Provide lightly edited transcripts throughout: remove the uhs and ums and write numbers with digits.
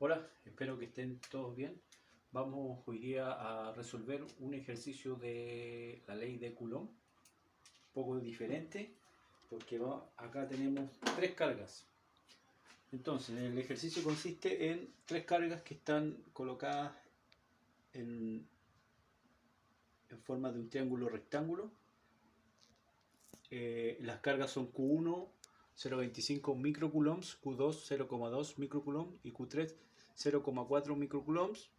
Hola, espero que estén todos bien. Vamos hoy día a resolver un ejercicio de la ley de Coulomb, un poco diferente, porque acá tenemos tres cargas. Entonces, el ejercicio consiste en tres cargas que están colocadas en forma de un triángulo rectángulo. Las cargas son Q1, 0,25 microcoulombs, Q2, 0,2 microcoulombs y Q3, 0,4 microcoulombs.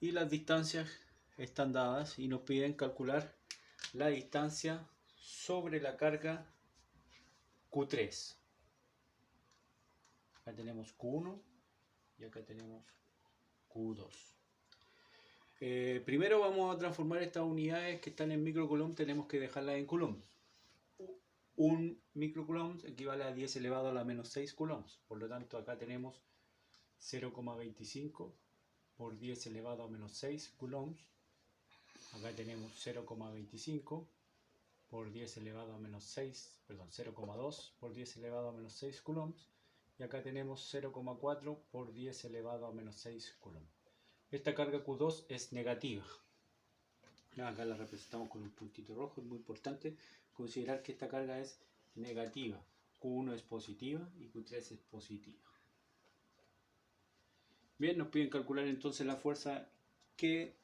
Y las distancias están dadas y nos piden calcular la distancia sobre la carga Q3. Acá tenemos Q1 y acá tenemos Q2. Primero vamos a transformar estas unidades que están en microcoulomb, tenemos que dejarlas en coulomb. Un microcoulomb equivale a 10 elevado a la menos 6 coulombs. Por lo tanto, acá tenemos 0,25 por 10 elevado a menos 6 coulombs. Acá tenemos 0,25 por 10 elevado a menos 6, perdón, 0,2 por 10 elevado a menos 6 coulombs. Y acá tenemos 0,4 por 10 elevado a menos 6 coulombs. Esta carga Q2 es negativa. Acá la representamos con un puntito rojo. Es muy importante considerar que esta carga es negativa. Q1 es positiva y Q3 es positiva. Bien, nos piden calcular entonces la fuerza que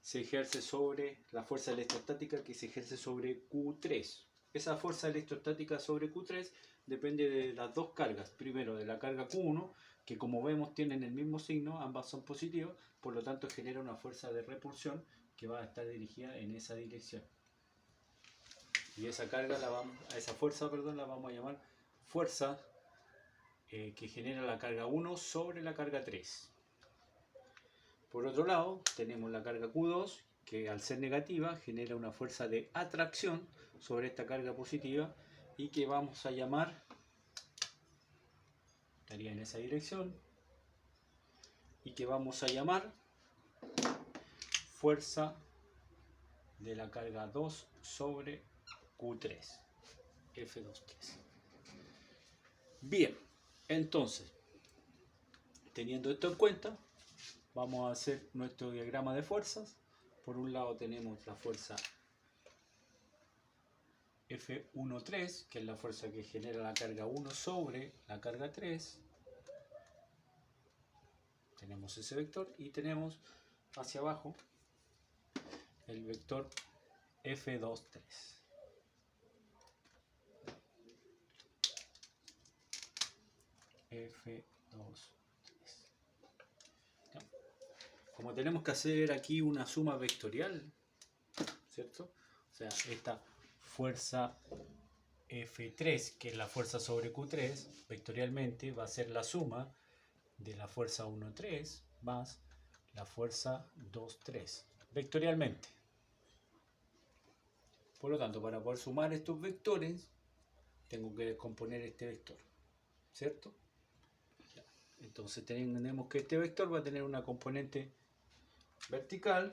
se ejerce sobre la fuerza electrostática que se ejerce sobre Q3. Esa fuerza electrostática sobre Q3 depende de las dos cargas. Primero de la carga Q1, que como vemos tienen el mismo signo, ambas son positivas, por lo tanto genera una fuerza de repulsión que va a estar dirigida en esa dirección. Y esa carga esa fuerza, la vamos a llamar fuerza que genera la carga 1 sobre la carga 3. Por otro lado, tenemos la carga Q2, que al ser negativa genera una fuerza de atracción sobre esta carga positiva y que vamos a llamar, estaría en esa dirección, y que vamos a llamar fuerza de la carga 2 sobre Q3, F23. Bien, entonces, teniendo esto en cuenta, vamos a hacer nuestro diagrama de fuerzas. Por un lado tenemos la fuerza F13, que es la fuerza que genera la carga 1 sobre la carga 3. Tenemos ese vector y tenemos hacia abajo el vector F23. F23. Como tenemos que hacer aquí una suma vectorial, ¿cierto? O sea, esta fuerza F3, que es la fuerza sobre Q3, vectorialmente va a ser la suma de la fuerza 1,3 más la fuerza 2,3, vectorialmente. Por lo tanto, para poder sumar estos vectores, tengo que descomponer este vector, ¿cierto? Entonces tenemos que este vector va a tener una componente vertical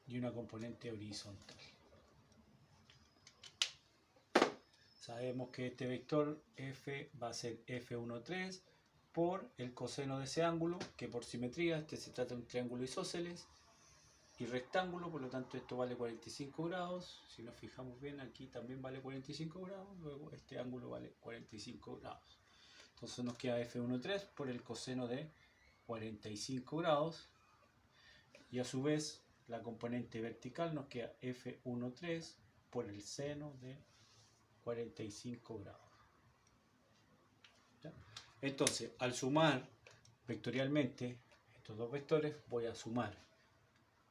y una componente horizontal. Sabemos que este vector F va a ser F13 por el coseno de ese ángulo, que por simetría, se trata de un triángulo isósceles y rectángulo, por lo tanto esto vale 45 grados. Si nos fijamos bien, aquí también vale 45 grados, luego este ángulo vale 45 grados. Entonces nos queda F13 por el coseno de 45 grados y a su vez la componente vertical nos queda F13 por el seno de 45 grados. ¿Ya? Entonces, al sumar vectorialmente estos dos vectores, voy a sumar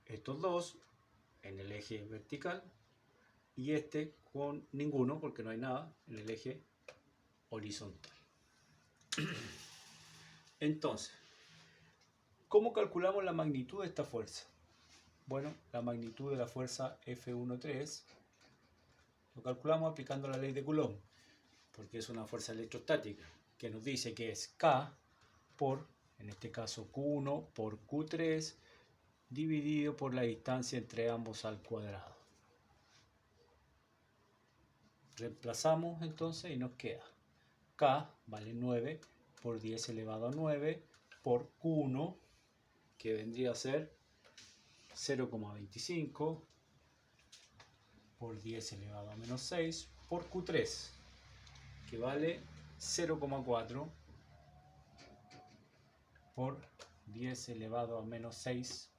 estos dos en el eje vertical y este con ninguno, porque no hay nada, en el eje horizontal. Entonces, ¿cómo calculamos la magnitud de esta fuerza? Bueno, la magnitud de la fuerza F13 lo calculamos aplicando la ley de Coulomb, porque es una fuerza electrostática, que nos dice que es K por, en este caso Q1 por Q3, dividido por la distancia entre ambos al cuadrado. Reemplazamos entonces y nos queda K vale 9 por 10 elevado a 9 por Q1, que vendría a ser 0,25 por 10 elevado a menos 6 por Q3, que vale 0,4 por 10 elevado a menos 6.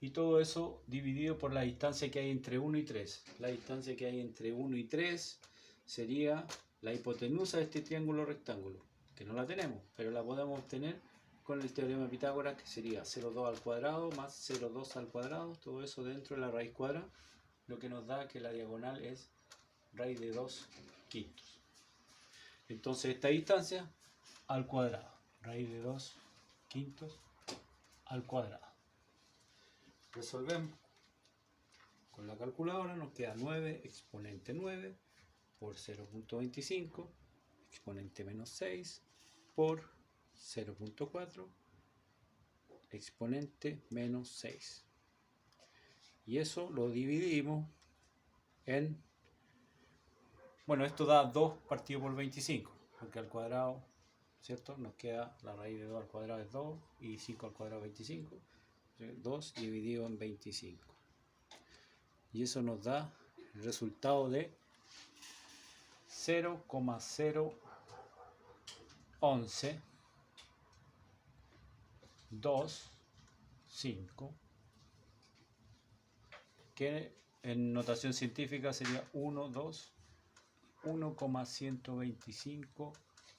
Y todo eso dividido por la distancia que hay entre 1 y 3. La distancia que hay entre 1 y 3 sería la hipotenusa de este triángulo rectángulo, que no la tenemos, pero la podemos obtener con el teorema de Pitágoras, que sería 0,2 al cuadrado más 0,2 al cuadrado, todo eso dentro de la raíz cuadrada, lo que nos da que la diagonal es raíz de 2 quintos. Entonces esta distancia al cuadrado, raíz de 2 quintos al cuadrado. Resolvemos con la calculadora, nos queda 9 exponente 9 por 0,25 exponente menos 6 por 0,4 exponente menos 6. Y eso lo dividimos en, bueno, esto da 2 partido por 25, porque al cuadrado, ¿cierto? Nos queda la raíz de 2 al cuadrado es 2 y 5 al cuadrado 25. 2 dividido en 25. Y eso nos da el resultado de 0,01125, que en notación científica sería 1,125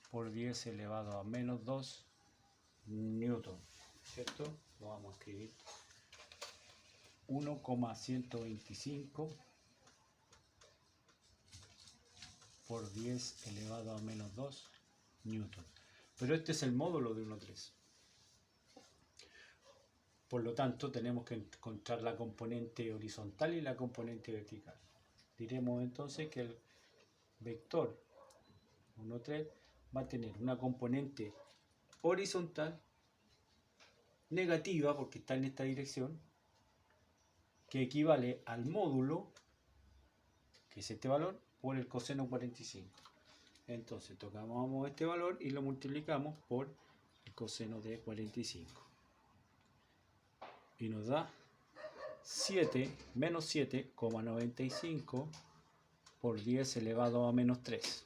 por 10 elevado a menos 2 newton, ¿cierto? Lo vamos a escribir. 1,125 por 10 elevado a menos 2 newton. Pero este es el módulo de 1,3. Por lo tanto, tenemos que encontrar la componente horizontal y la componente vertical. Diremos entonces que el vector 1,3 va a tener una componente horizontal negativa, porque está en esta dirección, que equivale al módulo, que es este valor, por el coseno 45. Entonces tomamos este valor y lo multiplicamos por el coseno de 45. Y nos da 7 menos 7,95 por 10 elevado a menos 3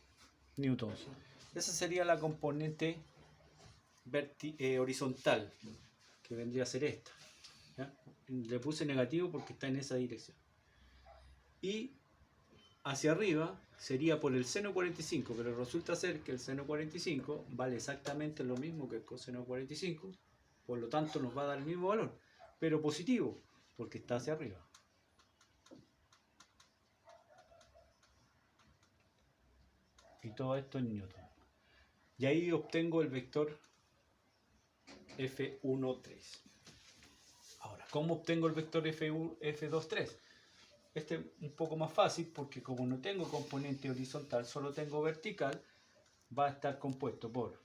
newtons. Esa sería la componente horizontal, que vendría a ser esta. ¿Ya? Le puse negativo porque está en esa dirección. Y hacia arriba sería por el seno 45, pero resulta ser que el seno 45 vale exactamente lo mismo que el coseno 45, por lo tanto nos va a dar el mismo valor, pero positivo, porque está hacia arriba. Y todo esto en newton. Y ahí obtengo el vector F1,3. Ahora, ¿cómo obtengo el vector F2,3? Este es un poco más fácil porque como no tengo componente horizontal, solo tengo vertical, va a estar compuesto por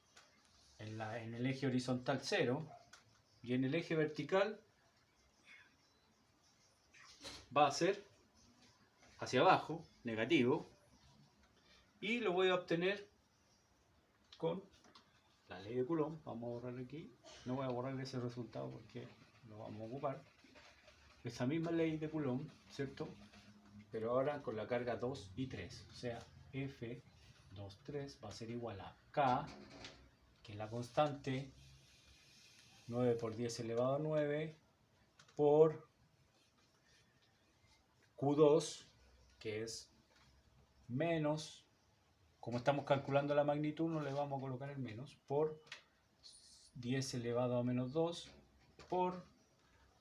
en el eje horizontal 0 y en el eje vertical va a ser hacia abajo, negativo, y lo voy a obtener con la ley de Coulomb. Vamos a borrar aquí, no voy a borrar ese resultado porque lo vamos a ocupar. Esa misma ley de Coulomb, ¿cierto? Pero ahora con la carga 2 y 3, o sea, F2,3 va a ser igual a K, que es la constante, 9 por 10 elevado a 9, por Q2, que es menos, como estamos calculando la magnitud, no le vamos a colocar el menos, por 10 elevado a menos 2, por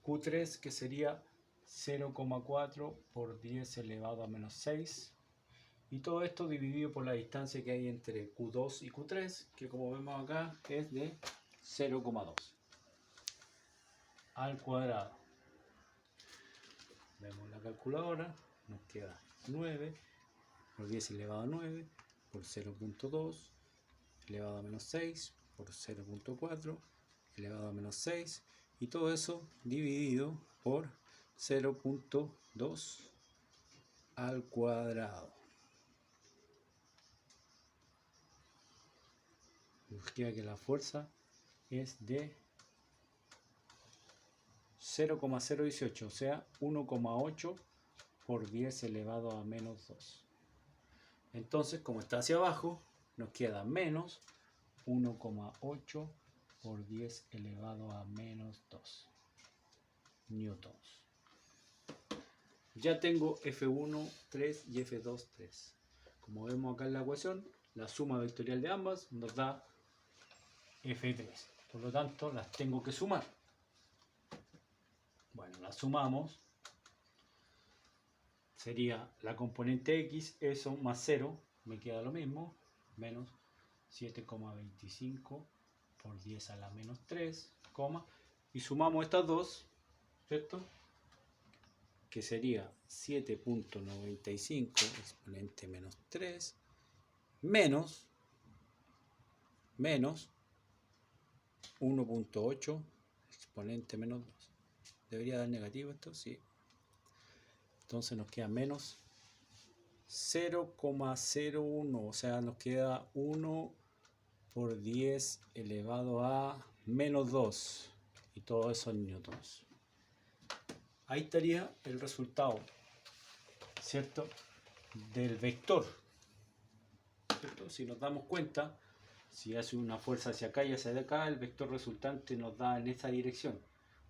Q3, que sería 0,4 por 10 elevado a menos 6, y todo esto dividido por la distancia que hay entre Q2 y Q3, que como vemos acá es de 0,2 al cuadrado. Vemos la calculadora, nos queda 9 por 10 elevado a 9 por 0,2 elevado a menos 6 por 0,4 elevado a menos 6, y todo eso dividido por 0,2 al cuadrado. significa que la fuerza es de 0,018, o sea 1,8 por 10 elevado a menos 2. Entonces, como está hacia abajo, nos queda menos 1,8 por 10 elevado a menos 2 newtons. Ya tengo F1, 3 y F2, 3. Como vemos acá en la ecuación, la suma vectorial de ambas nos da F3. Por lo tanto, las tengo que sumar. Bueno, las sumamos. Sería la componente X, eso más 0, me queda lo mismo, menos 7,25 por 10 a la menos 3, y sumamos estas dos, ¿cierto? Que sería 7,95 exponente menos 3 menos 1,8 exponente menos 2. ¿Debería dar negativo esto? Sí. Entonces nos queda menos 0,01, o sea, nos queda 1 por 10 elevado a menos 2. Y todo eso en newtons. Ahí estaría el resultado, ¿cierto? Del vector. ¿Cierto? Si nos damos cuenta, si hace una fuerza hacia acá y hacia acá, el vector resultante nos da en esa dirección.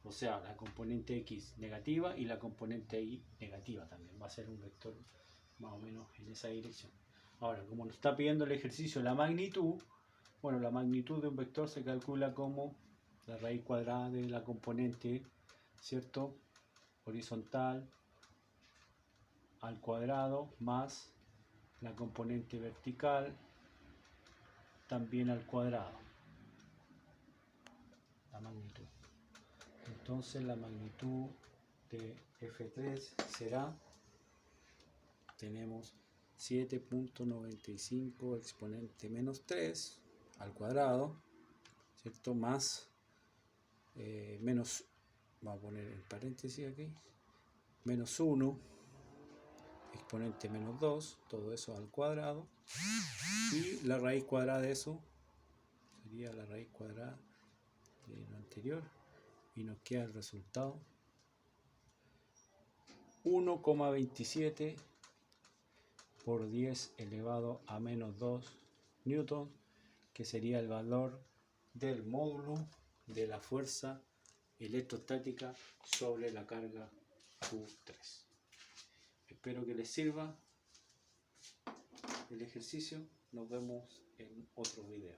O sea, la componente X negativa y la componente Y negativa también. Va a ser un vector más o menos en esa dirección. Ahora, como nos está pidiendo el ejercicio la magnitud, bueno, la magnitud de un vector se calcula como la raíz cuadrada de la componente, ¿cierto?, horizontal al cuadrado más la componente vertical también al cuadrado. La magnitud. Entonces la magnitud de F3 será, tenemos 7,95 exponente menos 3 al cuadrado, ¿cierto? Más menos, vamos a poner en paréntesis aquí, menos 1 exponente menos 2, todo eso al cuadrado, y la raíz cuadrada de eso sería la raíz cuadrada de lo anterior, y nos queda el resultado 1,27 por 10 elevado a menos 2 newton, que sería el valor del módulo de la fuerza electrostática sobre la carga Q3. Espero que les sirva el ejercicio. Nos vemos en otro video.